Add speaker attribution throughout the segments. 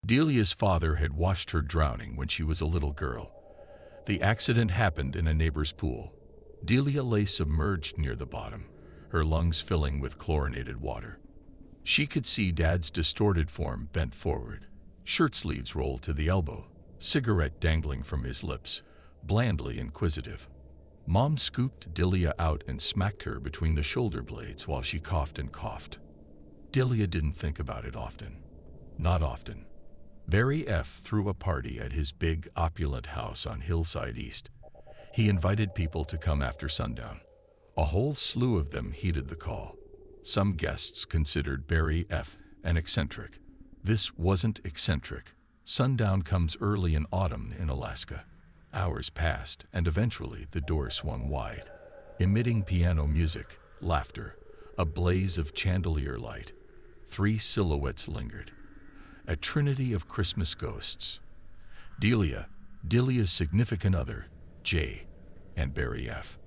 Speaker 1: Delia's father had watched her drowning when she was a little girl. The accident happened in a neighbor's pool. Delia lay submerged near the bottom, her lungs filling with chlorinated water. She could see Dad's distorted form bent forward, shirt sleeves rolled to the elbow, cigarette dangling from his lips, blandly inquisitive. Mom scooped Delia out and smacked her between the shoulder blades while she coughed and coughed. Delia didn't think about it often. Not often. Barry F. threw a party at his big, opulent house on Hillside East. He invited people to come after sundown. A whole slew of them heeded the call. Some guests considered Barry F. an eccentric. This wasn't eccentric. Sundown comes early in autumn in Alaska. Hours passed, and eventually the door swung wide, emitting piano music, laughter, a blaze of chandelier light. 3 silhouettes lingered. A trinity of Christmas ghosts. Delia's significant other, Jay, and Barry F.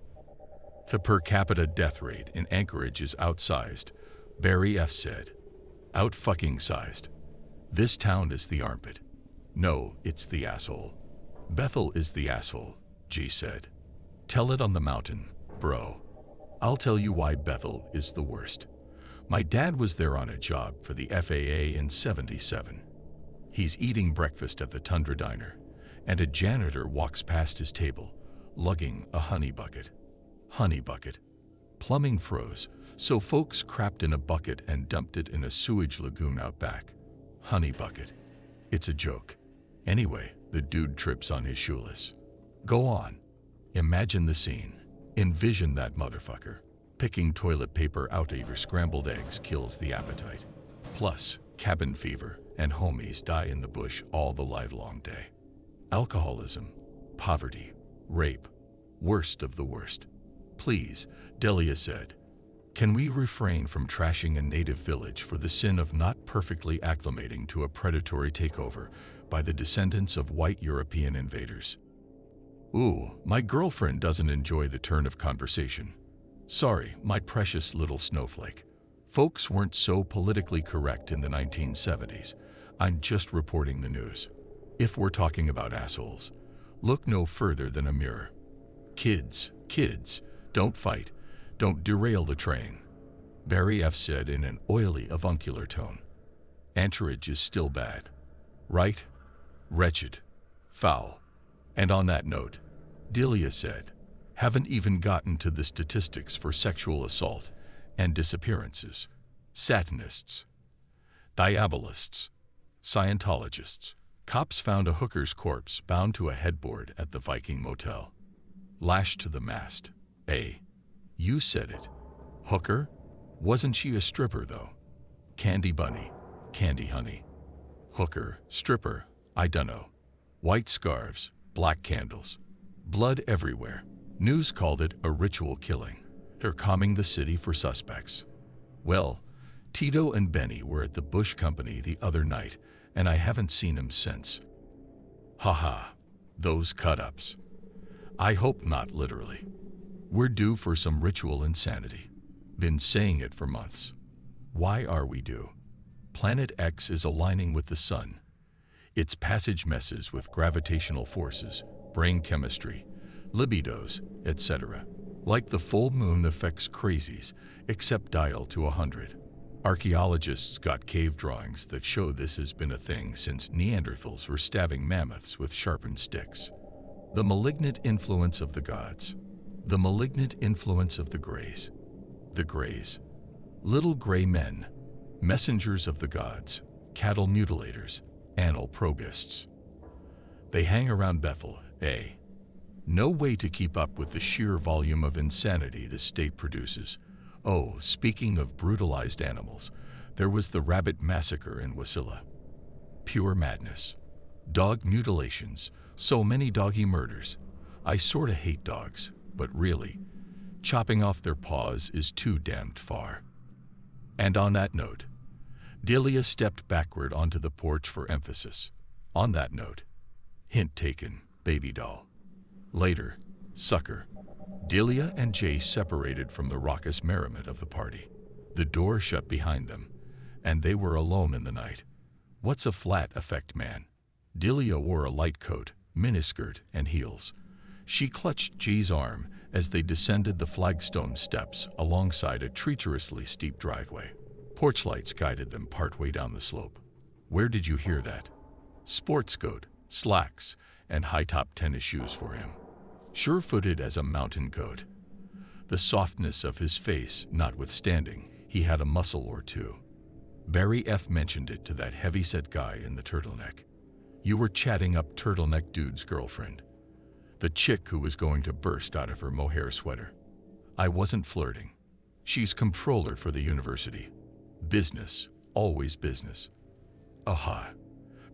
Speaker 1: The per capita death rate in Anchorage is outsized, Barry F. said. Out-fucking-sized. This town is the armpit. No, it's the asshole. Bethel is the asshole, G said. Tell it on the mountain, bro. I'll tell you why Bethel is the worst. My dad was there on a job for the FAA in '77. He's eating breakfast at the Tundra Diner, and a janitor walks past his table, lugging a honey bucket. Honey bucket. Plumbing froze, so folks crapped in a bucket and dumped it in a sewage lagoon out back. Honey bucket. It's a joke. Anyway, the dude trips on his shoeless. Go on. Imagine the scene. Envision that motherfucker. Picking toilet paper out of your scrambled eggs kills the appetite. Plus, cabin fever and homies die in the bush all the livelong day. Alcoholism, poverty, rape, worst of the worst. Please, Delia said, can we refrain from trashing a native village for the sin of not perfectly acclimating to a predatory takeover by the descendants of white European invaders? Ooh, my girlfriend doesn't enjoy the turn of conversation. Sorry, my precious little snowflake. Folks weren't so politically correct in the 1970s. I'm just reporting the news. If we're talking about assholes, look no further than a mirror. Kids, don't fight. Don't derail the train, Barry F. said in an oily, avuncular tone. Anchorage is still bad. Right? Wretched. Foul. And on that note, Delia said, haven't even gotten to the statistics for sexual assault and disappearances. Satanists. Diabolists. Scientologists. Cops found a hooker's corpse bound to a headboard at the Viking Motel. Lashed to the mast. You said it. Hooker? Wasn't she a stripper, though? Candy bunny. Candy honey. Hooker, stripper, I dunno. White scarves, black candles. Blood everywhere. News called it a ritual killing. They're combing the city for suspects. Well, Tito and Benny were at the Bush Company the other night, and I haven't seen them since. Haha, those cut-ups. I hope not literally. We're due for some ritual insanity. Been saying it for months. Why are we due? Planet X is aligning with the sun. Its passage messes with gravitational forces, brain chemistry, libidos, etc. Like the full moon affects crazies, except dial to 100. Archaeologists got cave drawings that show this has been a thing since Neanderthals were stabbing mammoths with sharpened sticks. The malignant influence of the gods. The malignant influence of the Greys. The Greys. Little gray men. Messengers of the gods. Cattle mutilators. Anal probists. They hang around Bethel, No way to keep up with the sheer volume of insanity the state produces. Oh, speaking of brutalized animals, there was the rabbit massacre in Wasilla. Pure madness. Dog mutilations. So many doggy murders. I sorta hate dogs, but really, chopping off their paws is too damned far. And on that note, Delia stepped backward onto the porch for emphasis. On that note, hint taken, baby doll. Later, sucker. Delia and Jay separated from the raucous merriment of the party. The door shut behind them, and they were alone in the night. What's a flat effect man? Delia wore a light coat, miniskirt, and heels. She clutched G's arm as they descended the flagstone steps alongside a treacherously steep driveway. Porch lights guided them partway down the slope. Where did you hear that? Sports coat, slacks, and high-top tennis shoes for him. Sure-footed as a mountain goat. The softness of his face notwithstanding, he had a muscle or two. Barry F. mentioned it to that heavy-set guy in the turtleneck. You were chatting up turtleneck dude's girlfriend. The chick who was going to burst out of her mohair sweater. I wasn't flirting. She's comptroller for the university. Business, always business. Aha.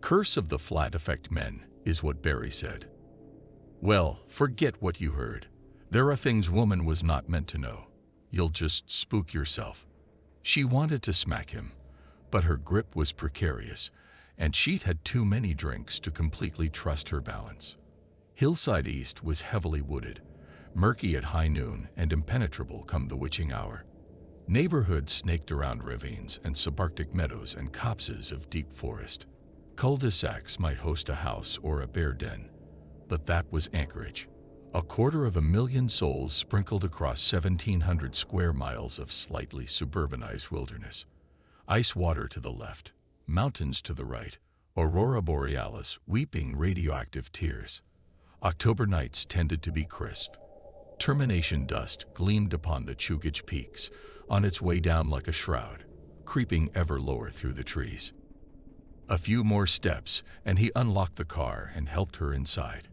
Speaker 1: Curse of the flat effect men, is what Barry said. Well, forget what you heard. There are things woman was not meant to know. You'll just spook yourself. She wanted to smack him, but her grip was precarious, and she'd had too many drinks to completely trust her balance. Hillside East was heavily wooded, murky at high noon and impenetrable come the witching hour. Neighborhoods snaked around ravines and subarctic meadows and copses of deep forest. Cul-de-sacs might host a house or a bear den, but that was Anchorage. 250,000 souls sprinkled across 1,700 square miles of slightly suburbanized wilderness. Ice water to the left, mountains to the right, aurora borealis weeping radioactive tears. October nights tended to be crisp. Termination dust gleamed upon the Chugach peaks, on its way down like a shroud, creeping ever lower through the trees. A few more steps, and he unlocked the car and helped her inside.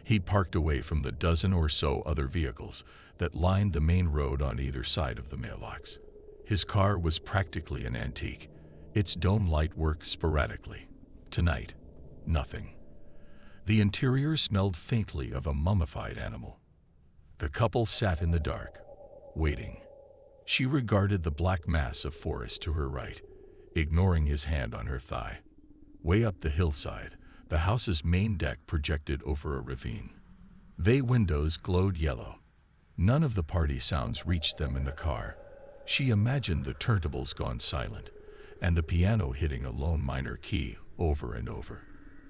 Speaker 1: He'd parked away from the dozen or so other vehicles that lined the main road on either side of the mailbox. His car was practically an antique. Its dome light worked sporadically. Tonight, nothing. The interior smelled faintly of a mummified animal. The couple sat in the dark, waiting. She regarded the black mass of forest to her right, ignoring his hand on her thigh. Way up the hillside, the house's main deck projected over a ravine. Bay windows glowed yellow. None of the party sounds reached them in the car. She imagined the turntables gone silent, and the piano hitting a lone minor key over and over.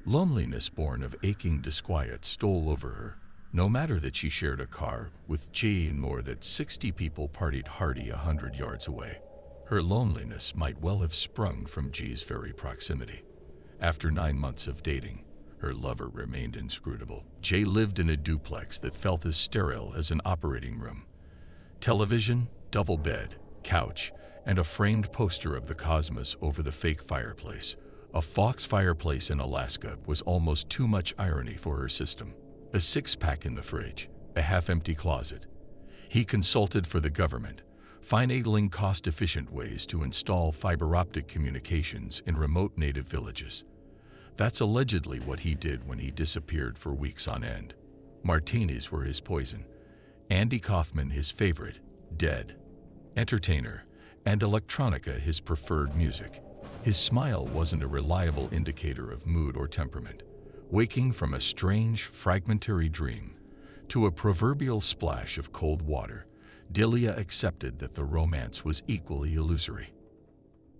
Speaker 1: Loneliness born of aching disquiet stole over her. No matter that she shared a car with G and more than 60 people partied hardy 100 yards away. Her loneliness might well have sprung from G's very proximity. After 9 months of dating, her lover remained inscrutable. Jay lived in a duplex that felt as sterile as an operating room. Television, double bed, couch, and a framed poster of the cosmos over the fake fireplace. A Fox fireplace in Alaska was almost too much irony for her system. A six-pack in the fridge, a half-empty closet. He consulted for the government, finagling cost-efficient ways to install fiber-optic communications in remote native villages. That's allegedly what he did when he disappeared for weeks on end. Martinis were his poison. Andy Kaufman his favorite, dead. Entertainer, and electronica his preferred music. His smile wasn't a reliable indicator of mood or temperament. Waking from a strange, fragmentary dream to a proverbial splash of cold water, Delia accepted that the romance was equally illusory.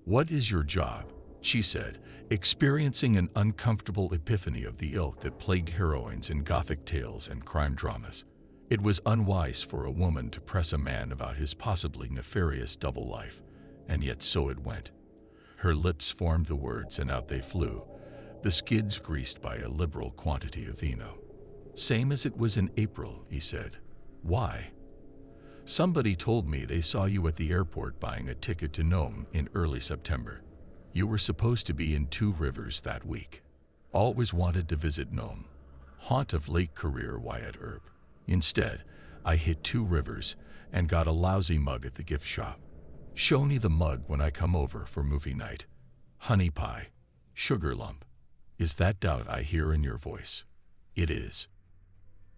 Speaker 1: "What is your job?" she said, experiencing an uncomfortable epiphany of the ilk that plagued heroines in Gothic tales and crime dramas. It was unwise for a woman to press a man about his possibly nefarious double life, and yet so it went. Her lips formed the words and out they flew, the skids greased by a liberal quantity of vino. "Same as it was in April," he said. "Why?" "Somebody told me they saw you at the airport buying a ticket to Nome in early September. You were supposed to be in Two Rivers that week. Always wanted to visit Nome, haunt of late career Wyatt Earp. Instead, I hit Two Rivers and got a lousy mug at the gift shop. Show me the mug when I come over for movie night. Honey pie, sugar lump. Is that doubt I hear in your voice?" "It is."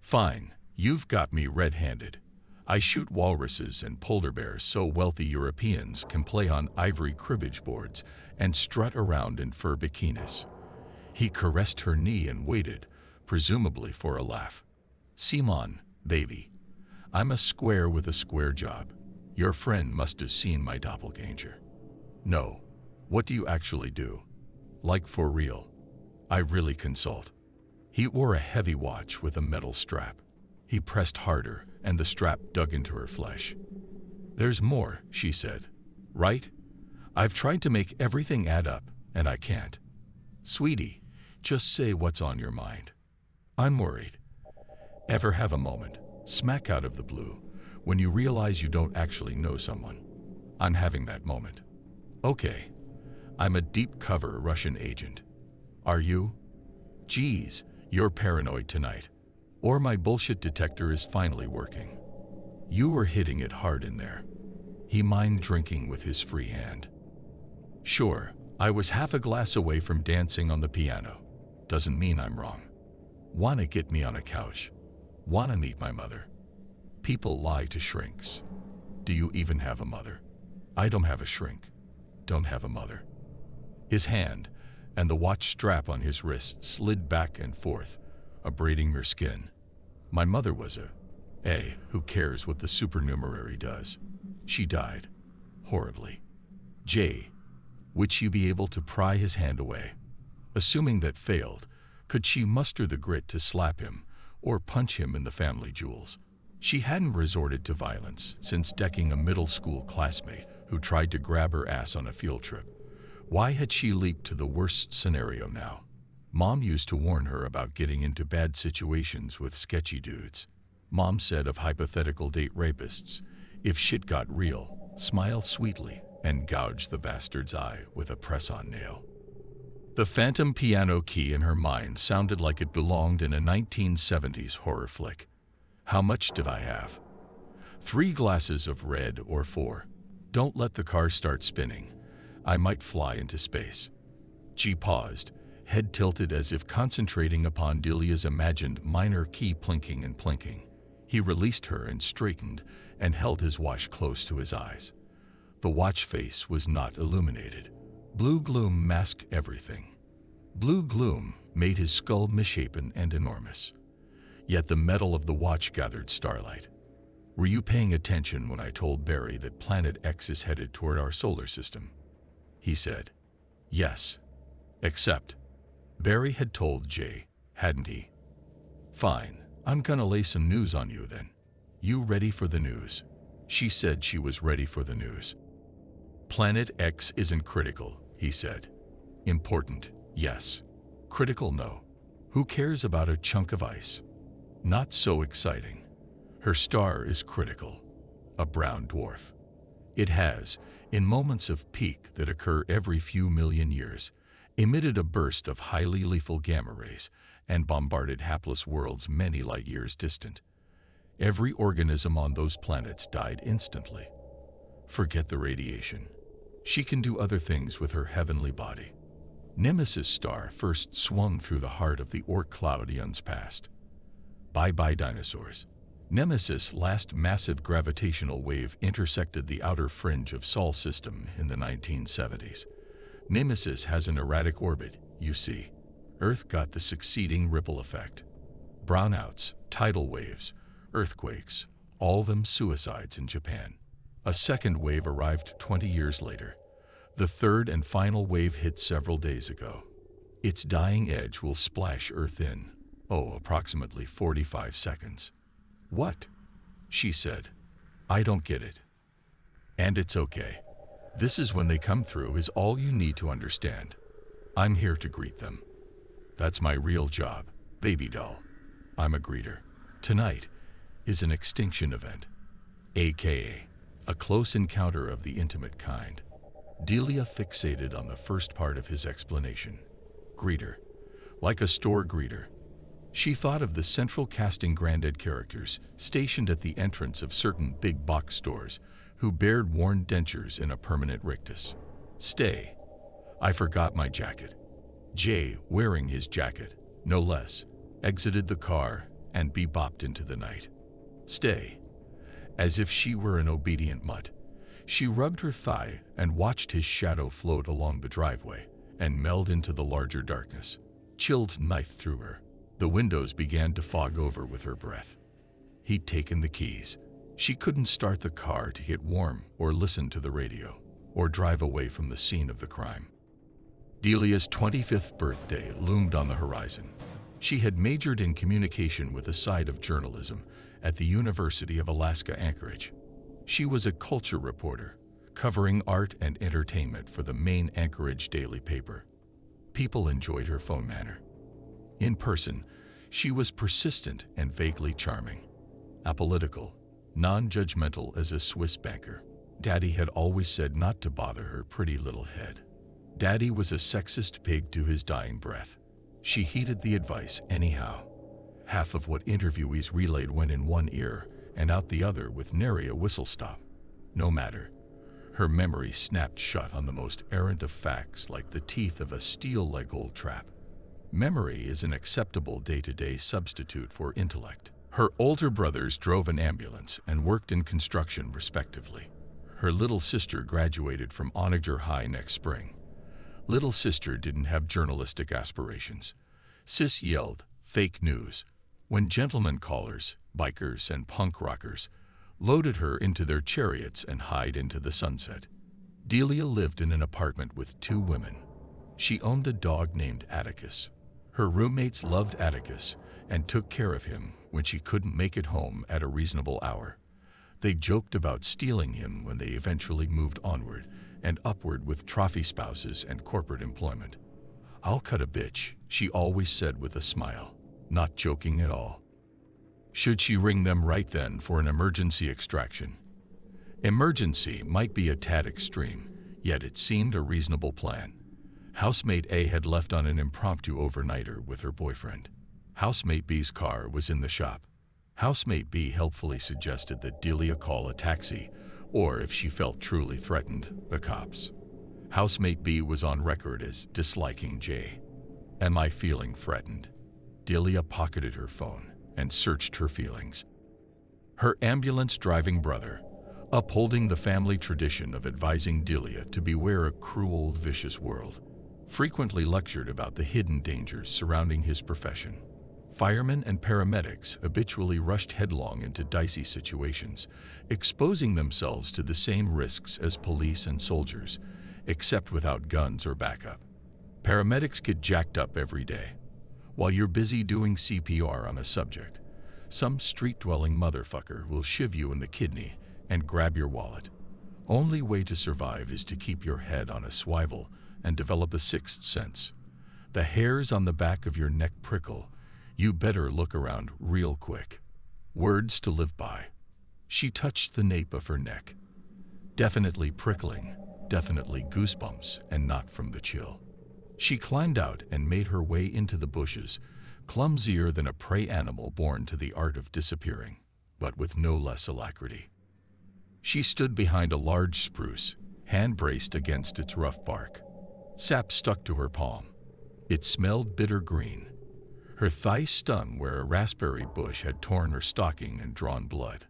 Speaker 1: "Fine, you've got me red-handed. I shoot walruses and polar bears so wealthy Europeans can play on ivory cribbage boards and strut around in fur bikinis." He caressed her knee and waited, presumably for a laugh. "Simon, baby, I'm a square with a square job. Your friend must have seen my doppelganger." "No. What do you actually do?" Like for real. I really consult. He wore a heavy watch with a metal strap. He pressed harder, and the strap dug into her flesh. There's more, she said. Right? I've tried to make everything add up, and I can't. Sweetie, just say what's on your mind. I'm worried. Ever have a moment, smack out of the blue, when you realize you don't actually know someone? I'm having that moment. Okay. I'm a deep cover Russian agent. Are you? Geez, you're paranoid tonight. Or my bullshit detector is finally working. You were hitting it hard in there. He mined drinking with his free hand. Sure, I was half a glass away from dancing on the piano. Doesn't mean I'm wrong. Wanna get me on a couch? Wanna meet my mother? People lie to shrinks. Do you even have a mother? I don't have a shrink. Don't have a mother. His hand and the watch strap on his wrist slid back and forth, abrading her skin. My mother was who cares what the supernumerary does? She died. Horribly. Jay, would she be able to pry his hand away? Assuming that failed, could she muster the grit to slap him or punch him in the family jewels? She hadn't resorted to violence since decking a middle school classmate who tried to grab her ass on a field trip. Why had she leaped to the worst scenario now? Mom used to warn her about getting into bad situations with sketchy dudes. Mom said of hypothetical date rapists, if shit got real, smile sweetly and gouge the bastard's eye with a press-on nail. The phantom piano key in her mind sounded like it belonged in a 1970s horror flick. How much did I have? 3 glasses of red or 4. Don't let the car start spinning. I might fly into space. She paused, head tilted as if concentrating upon Delia's imagined minor key plinking and plinking. He released her and straightened and held his watch close to his eyes. The watch face was not illuminated. Blue gloom masked everything. Blue gloom made his skull misshapen and enormous. Yet the metal of the watch gathered starlight. Were you paying attention when I told Barry that Planet X is headed toward our solar system? He said. Yes. Except, Barry had told Jay, hadn't he? Fine, I'm gonna lay some news on you then. You ready for the news? She said she was ready for the news. Planet X isn't critical, he said. Important, yes. Critical, no. Who cares about a chunk of ice? Not so exciting. Her star is critical, a brown dwarf. It has, in moments of peak that occur every few million years, emitted a burst of highly lethal gamma rays and bombarded hapless worlds many light years distant. Every organism on those planets died instantly. Forget the radiation. She can do other things with her heavenly body. Nemesis star first swung through the heart of the Oort cloud eons past. Bye-bye dinosaurs. Nemesis' last massive gravitational wave intersected the outer fringe of Sol system in the 1970s. Nemesis has an erratic orbit, you see. Earth got the succeeding ripple effect. Brownouts, tidal waves, earthquakes, all of them suicides in Japan. A second wave arrived 20 years later. The third and final wave hit several days ago. Its dying edge will splash Earth in, approximately 45 seconds. What? She said. I don't get it. And it's okay. This is when they come through is all you need to understand. I'm here to greet them. That's my real job, baby doll. I'm a greeter. Tonight is an extinction event, aka a close encounter of the intimate kind. Delia fixated on the first part of his explanation. Greeter. Like a store greeter. She thought of the central casting grandad characters stationed at the entrance of certain big box stores who bared worn dentures in a permanent rictus. Stay. I forgot my jacket. Jay, wearing his jacket, no less, exited the car and bebopped into the night. Stay. As if she were an obedient mutt, she rubbed her thigh and watched his shadow float along the driveway and meld into the larger darkness. Chills knifed through her. The windows began to fog over with her breath. He'd taken the keys. She couldn't start the car to get warm or listen to the radio or drive away from the scene of the crime. Delia's 25th birthday loomed on the horizon. She had majored in communication with a side of journalism at the University of Alaska Anchorage. She was a culture reporter, covering art and entertainment for the main Anchorage daily paper. People enjoyed her phone manner. In person, she was persistent and vaguely charming. Apolitical, non-judgmental as a Swiss banker. Daddy had always said not to bother her pretty little head. Daddy was a sexist pig to his dying breath. She heeded the advice anyhow. Half of what interviewees relayed went in one ear and out the other with nary a whistle stop. No matter. Her memory snapped shut on the most errant of facts like the teeth of a steel-leg old trap. Memory is an acceptable day-to-day substitute for intellect. Her older brothers drove an ambulance and worked in construction respectively. Her little sister graduated from Onager High next spring. Little sister didn't have journalistic aspirations. Sis yelled, "Fake news," when gentlemen callers, bikers, and punk rockers loaded her into their chariots and hied into the sunset. Delia lived in an apartment with 2 women. She owned a dog named Atticus. Her roommates loved Atticus and took care of him when she couldn't make it home at a reasonable hour. They joked about stealing him when they eventually moved onward and upward with trophy spouses and corporate employment. "I'll cut a bitch," she always said with a smile, not joking at all. Should she ring them right then for an emergency extraction? Emergency might be a tad extreme, yet it seemed a reasonable plan. Housemate A had left on an impromptu overnighter with her boyfriend. Housemate B's car was in the shop. Housemate B helpfully suggested that Delia call a taxi, or if she felt truly threatened, the cops. Housemate B was on record as disliking J. "Am I feeling threatened?" Delia pocketed her phone and searched her feelings. Her ambulance-driving brother, upholding the family tradition of advising Delia to beware a cruel, vicious world, frequently lectured about the hidden dangers surrounding his profession. Firemen and paramedics habitually rushed headlong into dicey situations, exposing themselves to the same risks as police and soldiers, except without guns or backup. Paramedics get jacked up every day. While you're busy doing CPR on a subject, some street-dwelling motherfucker will shiv you in the kidney and grab your wallet. Only way to survive is to keep your head on a swivel and develop a sixth sense. The hairs on the back of your neck prickle. You better look around real quick. Words to live by. She touched the nape of her neck. Definitely prickling, definitely goosebumps, and not from the chill. She climbed out and made her way into the bushes, clumsier than a prey animal born to the art of disappearing, but with no less alacrity. She stood behind a large spruce, hand braced against its rough bark. Sap stuck to her palm. It smelled bitter green. Her thigh stung where a raspberry bush had torn her stocking and drawn blood.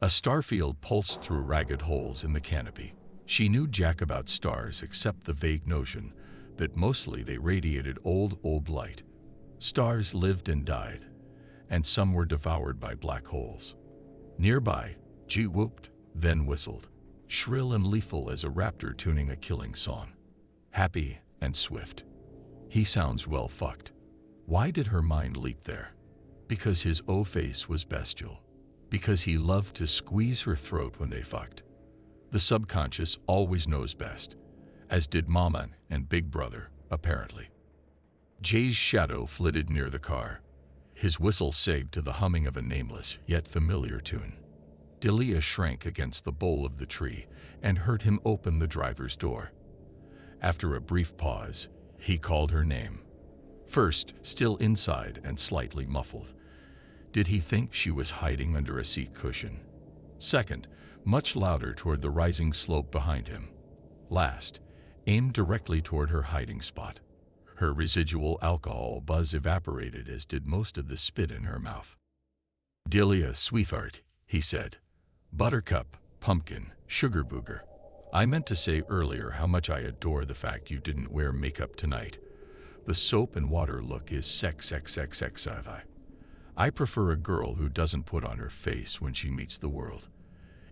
Speaker 1: A starfield pulsed through ragged holes in the canopy. She knew jack about stars except the vague notion that mostly they radiated old light. Stars lived and died, and some were devoured by black holes. Nearby, G whooped, then whistled, shrill and lethal as a raptor tuning a killing song. Happy and swift. He sounds well fucked. Why did her mind leap there? Because his O-face was bestial. Because he loved to squeeze her throat when they fucked. The subconscious always knows best, as did Mama and Big Brother, apparently. Jay's shadow flitted near the car. His whistle sagged to the humming of a nameless yet familiar tune. Delia shrank against the bole of the tree and heard him open the driver's door. After a brief pause, he called her name. First, still inside and slightly muffled. Did he think she was hiding under a seat cushion? Second, much louder toward the rising slope behind him. Last, aimed directly toward her hiding spot. Her residual alcohol buzz evaporated, as did most of the spit in her mouth. "Delia, sweetheart," he said. "Buttercup, pumpkin, sugar booger. I meant to say earlier how much I adore the fact you didn't wear makeup tonight. The soap and water look is sex. I prefer a girl who doesn't put on her face when she meets the world.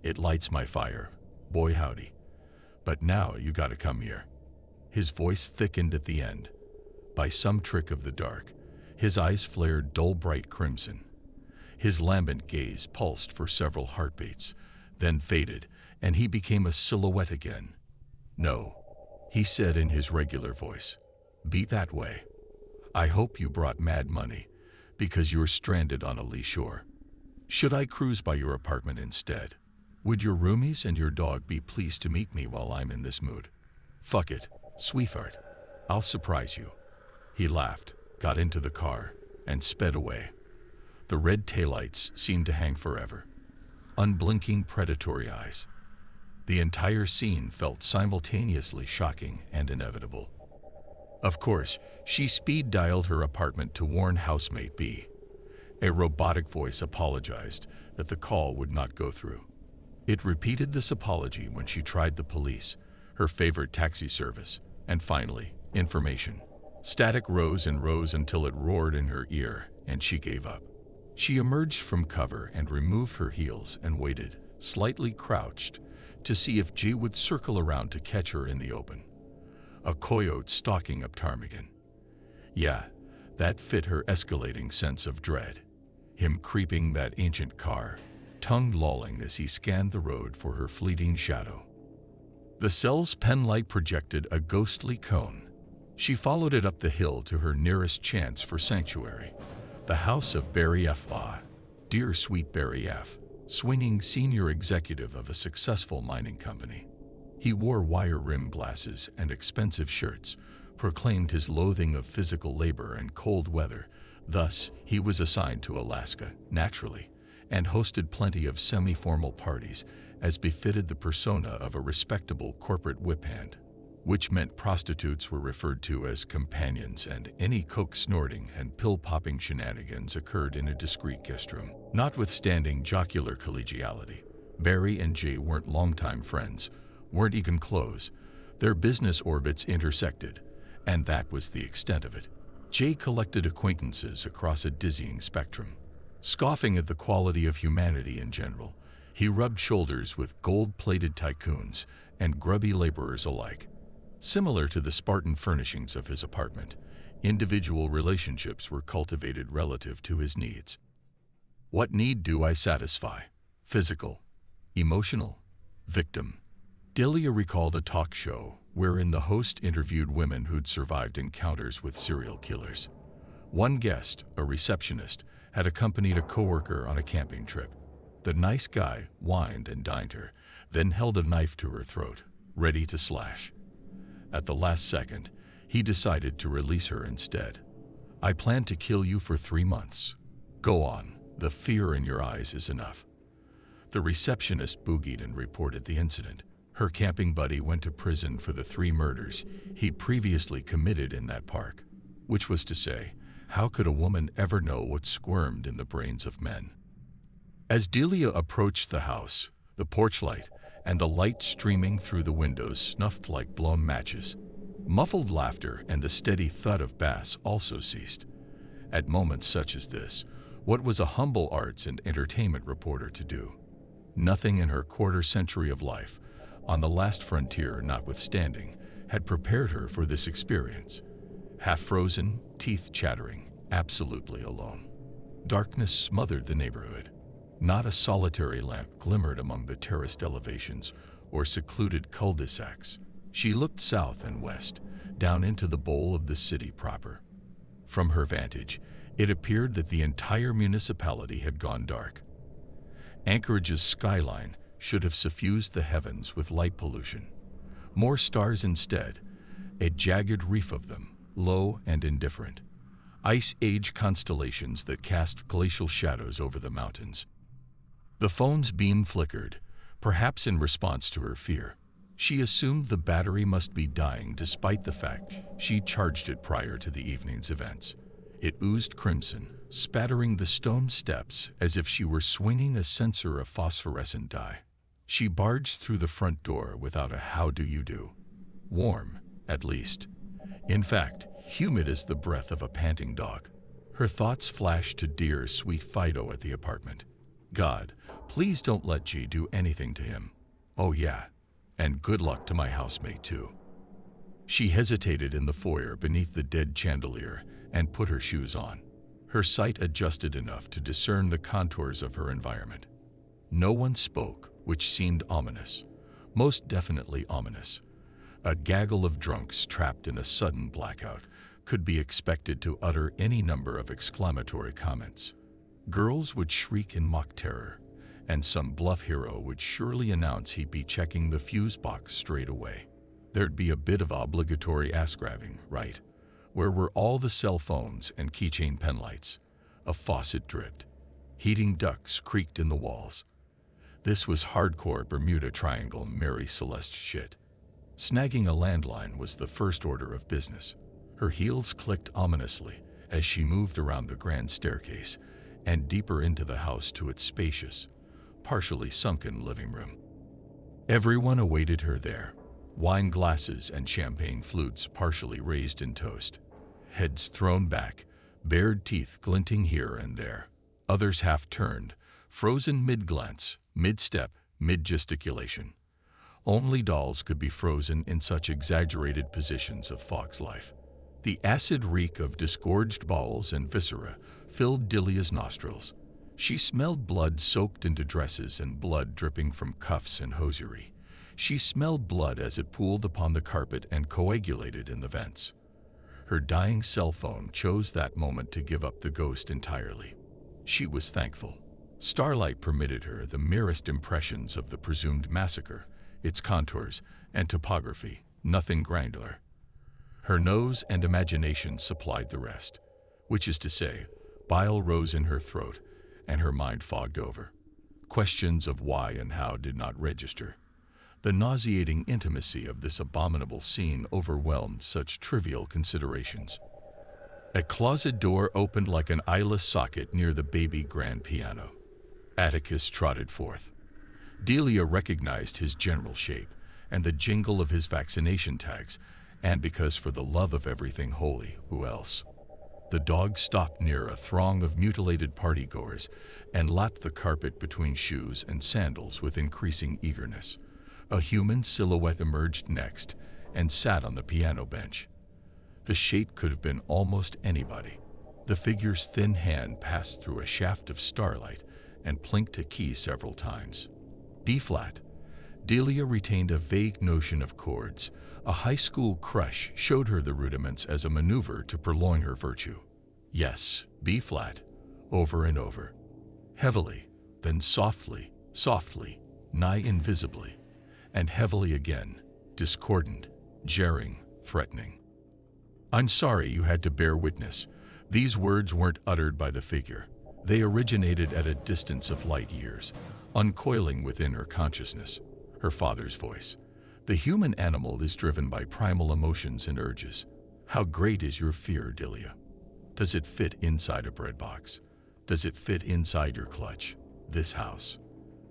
Speaker 1: It lights my fire. Boy howdy. But now you gotta come here." His voice thickened at the end. By some trick of the dark, his eyes flared dull bright crimson. His lambent gaze pulsed for several heartbeats, then faded, and he became a silhouette again. "No," he said in his regular voice. "Be that way. I hope you brought mad money, because you're stranded on a lee shore. Should I cruise by your apartment instead? Would your roomies and your dog be pleased to meet me while I'm in this mood? Fuck it, sweetheart. I'll surprise you." He laughed, got into the car, and sped away. The red taillights seemed to hang forever. Unblinking predatory eyes. The entire scene felt simultaneously shocking and inevitable. Of course, she speed-dialed her apartment to warn housemate B. A robotic voice apologized that the call would not go through. It repeated this apology when she tried the police, her favorite taxi service, and finally, information. Static rose and rose until it roared in her ear, and she gave up. She emerged from cover and removed her heels and waited, slightly crouched, to see if G would circle around to catch her in the open. A coyote stalking up Ptarmigan. Yeah, that fit her escalating sense of dread. Him creeping that ancient car, tongue lolling as he scanned the road for her fleeting shadow. The cell's penlight projected a ghostly cone. She followed it up the hill to her nearest chance for sanctuary, the house of Barry F. Dear sweet Barry F., swinging senior executive of a successful mining company. He wore wire-rimmed glasses and expensive shirts, proclaimed his loathing of physical labor and cold weather. Thus, he was assigned to Alaska, naturally, and hosted plenty of semi-formal parties, as befitted the persona of a respectable corporate whip hand, which meant prostitutes were referred to as companions and any coke-snorting and pill-popping shenanigans occurred in a discreet guest room. Notwithstanding jocular collegiality, Barry and Jay weren't longtime friends, weren't even close. Their business orbits intersected, and that was the extent of it. Jay collected acquaintances across a dizzying spectrum. Scoffing at the quality of humanity in general, he rubbed shoulders with gold-plated tycoons and grubby laborers alike. Similar to the Spartan furnishings of his apartment, individual relationships were cultivated relative to his needs. What need do I satisfy? Physical, emotional, victim. Delia recalled a talk show wherein the host interviewed women who'd survived encounters with serial killers. One guest, a receptionist, had accompanied a coworker on a camping trip. The nice guy wined and dined her, then held a knife to her throat, ready to slash. At the last second, he decided to release her instead. "I plan to kill you for 3 months. Go on, the fear in your eyes is enough." The receptionist boogied and reported the incident. Her camping buddy went to prison for the 3 murders he'd previously committed in that park. Which was to say, how could a woman ever know what squirmed in the brains of men? As Delia approached the house, the porch light and the light streaming through the windows snuffed like blown matches. Muffled laughter and the steady thud of bass also ceased. At moments such as this, what was a humble arts and entertainment reporter to do? Nothing in her quarter-century of life, on the last frontier notwithstanding, had prepared her for this experience. Half-frozen, teeth chattering, absolutely alone. Darkness smothered the neighborhood. Not a solitary lamp glimmered among the terraced elevations or secluded cul-de-sacs. She looked south and west, down into the bowl of the city proper. From her vantage, it appeared that the entire municipality had gone dark. Anchorage's skyline should have suffused the heavens with light pollution. More stars instead, a jagged reef of them, low and indifferent. Ice-age constellations that cast glacial shadows over the mountains. The phone's beam flickered, perhaps in response to her fear. She assumed the battery must be dying despite the fact she'd charged it prior to the evening's events. It oozed crimson, spattering the stone steps as if she were swinging a censer of phosphorescent dye. She barged through the front door without a how do you do. Warm, at least. In fact, humid as the breath of a panting dog. Her thoughts flashed to dear, sweet Fido at the apartment. God, please don't let G do anything to him. Oh yeah, and good luck to my housemate too. She hesitated in the foyer beneath the dead chandelier and put her shoes on. Her sight adjusted enough to discern the contours of her environment. No one spoke, which seemed ominous, most definitely ominous. A gaggle of drunks trapped in a sudden blackout could be expected to utter any number of exclamatory comments. Girls would shriek in mock terror, and some bluff hero would surely announce he'd be checking the fuse box straight away. There'd be a bit of obligatory ass-grabbing, right? Where were all the cell phones and keychain pen lights? A faucet dripped. Heating ducts creaked in the walls. This was hardcore Bermuda Triangle Mary Celeste shit. Snagging a landline was the first order of business. Her heels clicked ominously as she moved around the grand staircase and deeper into the house to its spacious, partially sunken living room. Everyone awaited her there, wine glasses and champagne flutes partially raised in toast, heads thrown back, bared teeth glinting here and there, others half-turned, frozen mid-glance, mid-step, mid-gesticulation. Only dolls could be frozen in such exaggerated positions of fox life. The acid reek of disgorged bowels and viscera filled Delia's nostrils. She smelled blood soaked into dresses and blood dripping from cuffs and hosiery. She smelled blood as it pooled upon the carpet and coagulated in the vents. Her dying cell phone chose that moment to give up the ghost entirely. She was thankful. Starlight permitted her the merest impressions of the presumed massacre, its contours and topography, nothing granular. Her nose and imagination supplied the rest, which is to say, bile rose in her throat and her mind fogged over. Questions of why and how did not register. The nauseating intimacy of this abominable scene overwhelmed such trivial considerations. A closet door opened like an eyeless socket near the baby grand piano. Atticus trotted forth. Delia recognized his general shape and the jingle of his vaccination tags, and because for the love of everything holy, who else? The dog stopped near a throng of mutilated partygoers and lapped the carpet between shoes and sandals with increasing eagerness. A human silhouette emerged next and sat on the piano bench. The shape could have been almost anybody. The figure's thin hand passed through a shaft of starlight and plinked a key several times. B-flat. Delia retained a vague notion of chords. A high school crush showed her the rudiments as a maneuver to purloin her virtue. Yes, B-flat, over and over. Heavily, then softly, softly, nigh invisibly, and heavily again, discordant, jarring, threatening. I'm sorry you had to bear witness. These words weren't uttered by the figure. They originated at a distance of light years, uncoiling within her consciousness, her father's voice. The human animal is driven by primal emotions and urges. How great is your fear, Delia? Does it fit inside a bread box? Does it fit inside your clutch? This house?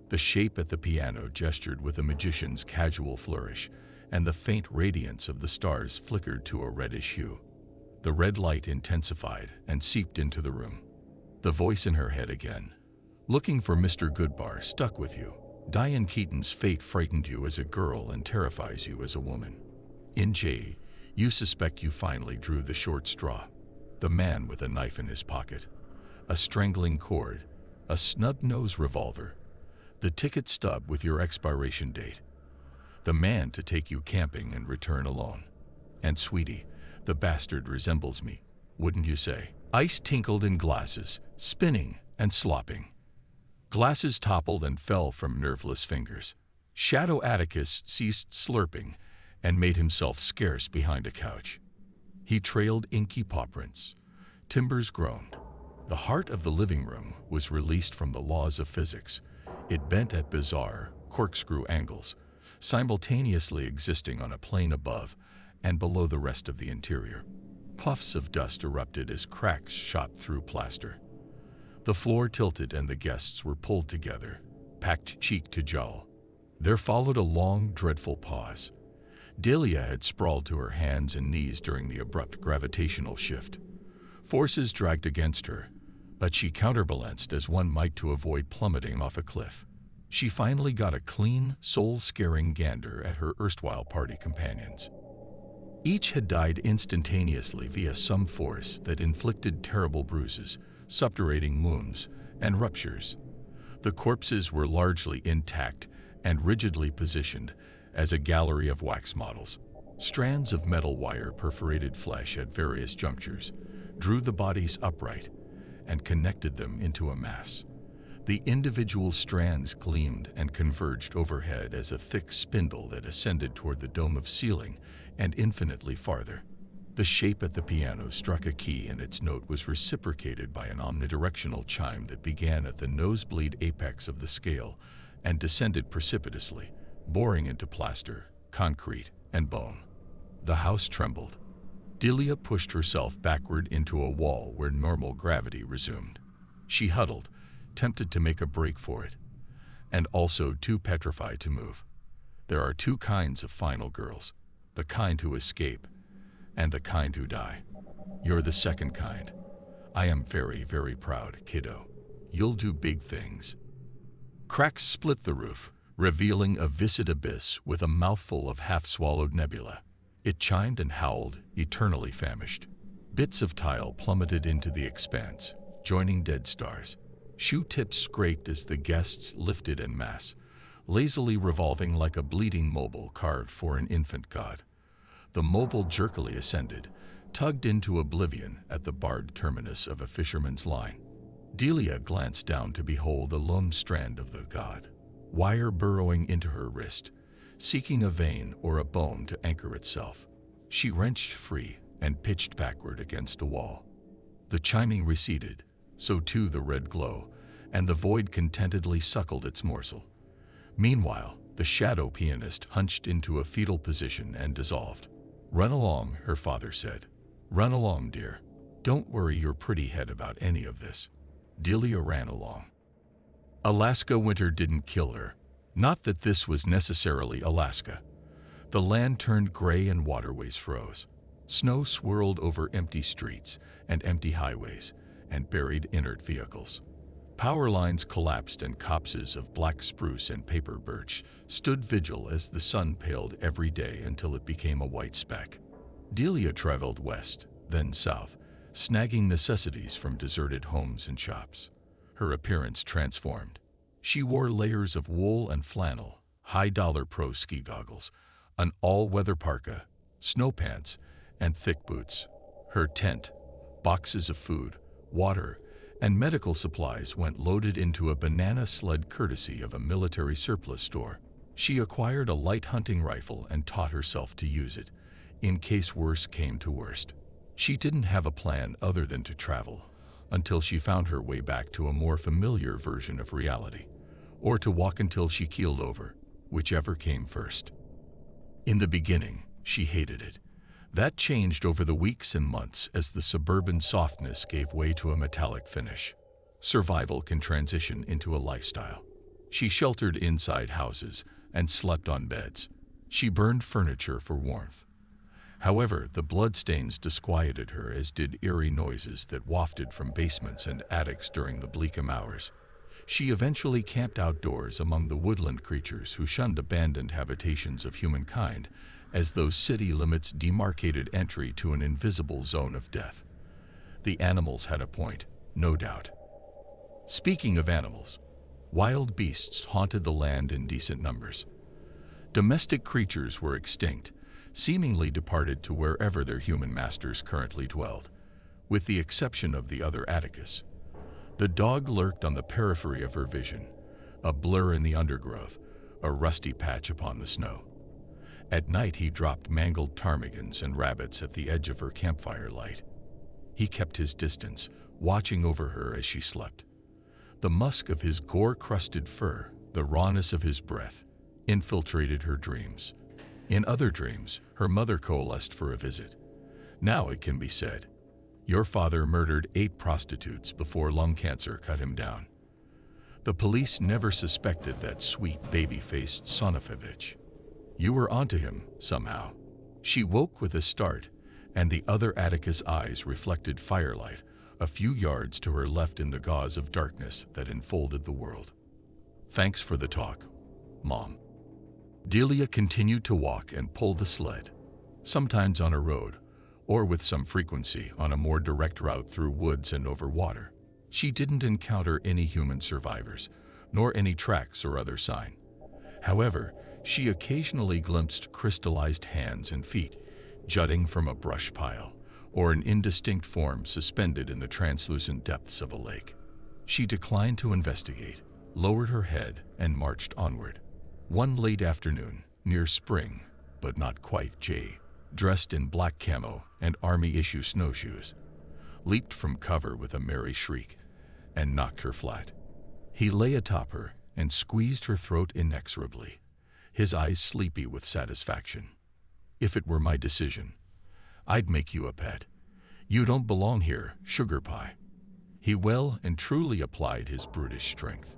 Speaker 1: The shape at the piano gestured with a magician's casual flourish, and the faint radiance of the stars flickered to a reddish hue. The red light intensified and seeped into the room. The voice in her head again. Looking for Mr. Goodbar stuck with you. Diane Keaton's fate frightened you as a girl and terrifies you as a woman. In J, you suspect you finally drew the short straw. The man with a knife in his pocket. A strangling cord. A snub-nosed revolver. The ticket stub with your expiration date. The man to take you camping and return alone. And sweetie, the bastard resembles me, wouldn't you say? Ice tinkled in glasses, spinning and slopping. Glasses toppled and fell from nerveless fingers. Shadow Atticus ceased slurping and made himself scarce behind a couch. He trailed inky paw prints. Timbers groaned. The heart of the living room was released from the laws of physics. It bent at bizarre, corkscrew angles, simultaneously existing on a plane above and below the rest of the interior. Puffs of dust erupted as cracks shot through plaster. The floor tilted and the guests were pulled together, packed cheek to jowl. There followed a long, dreadful pause. Delia had sprawled to her hands and knees during the abrupt gravitational shift. Forces dragged against her, but she counterbalanced as one might to avoid plummeting off a cliff. She finally got a clean, soul-scaring gander at her erstwhile party companions. Each had died instantaneously via some force that inflicted terrible bruises, suppurating wounds, and ruptures. The corpses were largely intact and rigidly positioned as a gallery of wax models. Strands of metal wire perforated flesh at various junctures, drew the bodies upright, and connected them into a mass. The individual strands gleamed and converged overhead as a thick spindle that ascended toward the dome of ceiling and infinitely farther. The shape at the piano struck a key, and its note was reciprocated by an omnidirectional chime that began at the nosebleed apex of the scale and descended precipitously, boring into plaster, concrete, and bone. The house trembled. Delia pushed herself backward into a wall where normal gravity resumed. She huddled, tempted to make a break for it, and also too petrified to move. There are two kinds of final girls, the kind who escape and the kind who die. You're the second kind. I am very, very proud, kiddo. You'll do big things. Cracks split the roof, revealing a viscid abyss with a mouthful of half-swallowed nebula. It chimed and howled, eternally famished. Bits of tile plummeted into the expanse, joining dead stars. Shoe tips scraped as the guests lifted en masse, lazily revolving like a bleeding mobile carved for an infant god. The mobile jerkily ascended, tugged into oblivion at the barred terminus of a fisherman's line. Delia glanced down to behold a lone strand of the god, wire burrowing into her wrist, seeking a vein or a bone to anchor itself. She wrenched free and pitched backward against a wall. The chiming receded, so too the red glow, and the void contentedly suckled its morsel. Meanwhile, the shadow pianist hunched into a fetal position and dissolved. "Run along," her father said. "Run along, dear. Don't worry your pretty head about any of this." Delia ran along. Alaska winter didn't kill her. Not that this was necessarily Alaska. The land turned gray and waterways froze. Snow swirled over empty streets and empty highways and buried inert vehicles. Power lines collapsed, and copses of black spruce and paper birch stood vigil as the sun paled every day until it became a white speck. Delia traveled west, then south, snagging necessities from deserted homes and shops. Her appearance transformed. She wore layers of wool and flannel, high-dollar pro ski goggles, an all-weather parka, snow pants, and thick boots. Her tent, boxes of food, water, and medical supplies went loaded into a banana sled courtesy of a military surplus store. She acquired a light hunting rifle and taught herself to use it, in case worse came to worst. She didn't have a plan other than to travel, until she found her way back to a more familiar version of reality, or to walk until she keeled over, whichever came first. In the beginning, she hated it. That changed over the weeks and months as the suburban softness gave way to a metallic finish. Survival can transition into a lifestyle. She sheltered inside houses and slept on beds. She burned furniture for warmth. However, the bloodstains disquieted her, as did eerie noises that wafted from basements and attics during the bleakum hours. She eventually camped outdoors among the woodland creatures who shunned abandoned habitations of humankind, as those city limits demarcated entry to an invisible zone of death. The animals had a point, no doubt. Speaking of animals, wild beasts haunted the land in decent numbers. Domestic creatures were extinct, seemingly departed to wherever their human masters currently dwelled, with the exception of the other Atticus. The dog lurked on the periphery of her vision, a blur in the undergrowth, a rusty patch upon the snow. At night he dropped mangled ptarmigans and rabbits at the edge of her campfire light. He kept his distance, watching over her as she slept. The musk of his gore-crusted fur, the rawness of his breath, infiltrated her dreams. In other dreams, her mother coalesced for a visit. Now it can be said, your father murdered 8 prostitutes before lung cancer cut him down. The police never suspected that sweet baby-faced son of a bitch. You were onto him, somehow. She woke with a start, and the other Atticus' eyes reflected firelight a few yards to her left in the gauze of darkness that enfolded the world. Thanks for the talk, Mom. Delia continued to walk and pull the sled. sometimes on a road, or with some frequency on a more direct route through woods and over water. She didn't encounter any human survivors, nor any tracks or other sign. However, she occasionally glimpsed crystallized hands and feet jutting from a brush pile, or an indistinct form suspended in the translucent depths of a lake. She declined to investigate, lowered her head, and marched onward. One late afternoon, near spring, but not quite, Jay, dressed in black camo and army-issue snowshoes, leaped from cover with a merry shriek and knocked her flat. He lay atop her and squeezed her throat inexorably, his eyes sleepy with satisfaction. If it were my decision, I'd make you a pet. You don't belong here, sugar pie. He well and truly applied his brutish strength.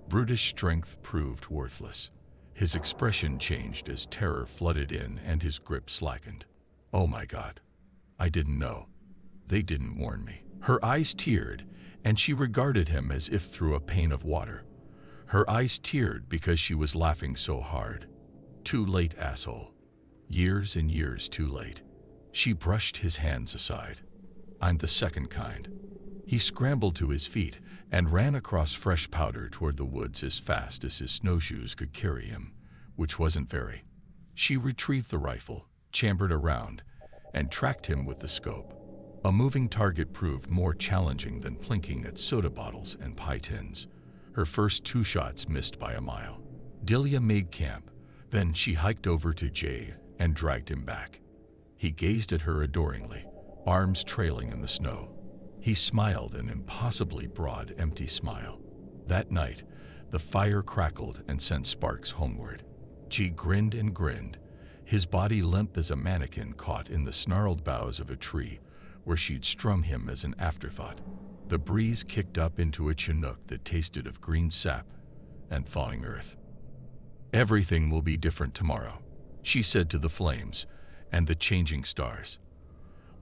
Speaker 1: Brutish strength proved worthless. His expression changed as terror flooded in and his grip slackened. Oh my God. I didn't know. They didn't warn me. Her eyes teared, and she regarded him as if through a pane of water. Her eyes teared because she was laughing so hard. Too late, asshole. Years and years too late. She brushed his hands aside. I'm the second kind. He scrambled to his feet and ran across fresh powder toward the woods as fast as his snowshoes could carry him, which wasn't very. She retrieved the rifle, chambered around, and tracked him with the scope. A moving target proved more challenging than plinking at soda bottles and pie tins. Her first 2 shots missed by a mile. Delia made camp. Then she hiked over to Jay and dragged him back. He gazed at her adoringly, arms trailing in the snow. He smiled an impossibly broad, empty smile. That night, the fire crackled and sent sparks homeward. Jay grinned and grinned, his body limp as a mannequin caught in the snarled boughs of a tree where she'd strung him as an afterthought. The breeze kicked up into a chinook that tasted of green sap and thawing earth. Everything will be different tomorrow, she said to the flames and the changing stars.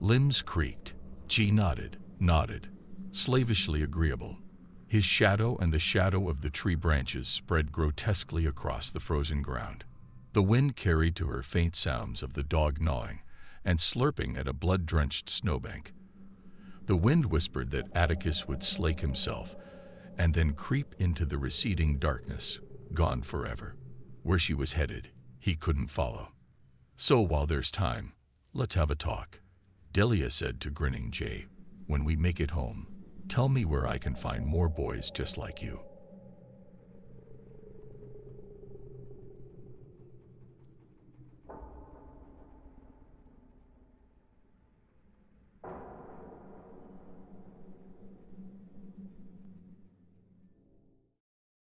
Speaker 1: Limbs creaked. Jay nodded, slavishly agreeable. His shadow and the shadow of the tree branches spread grotesquely across the frozen ground. The wind carried to her faint sounds of the dog gnawing and slurping at a blood-drenched snowbank. The wind whispered that Atticus would slake himself and then creep into the receding darkness, gone forever. Where she was headed, he couldn't follow. So while there's time, let's have a talk, Delia said to grinning Jay. When we make it home, tell me where I can find more boys just like you.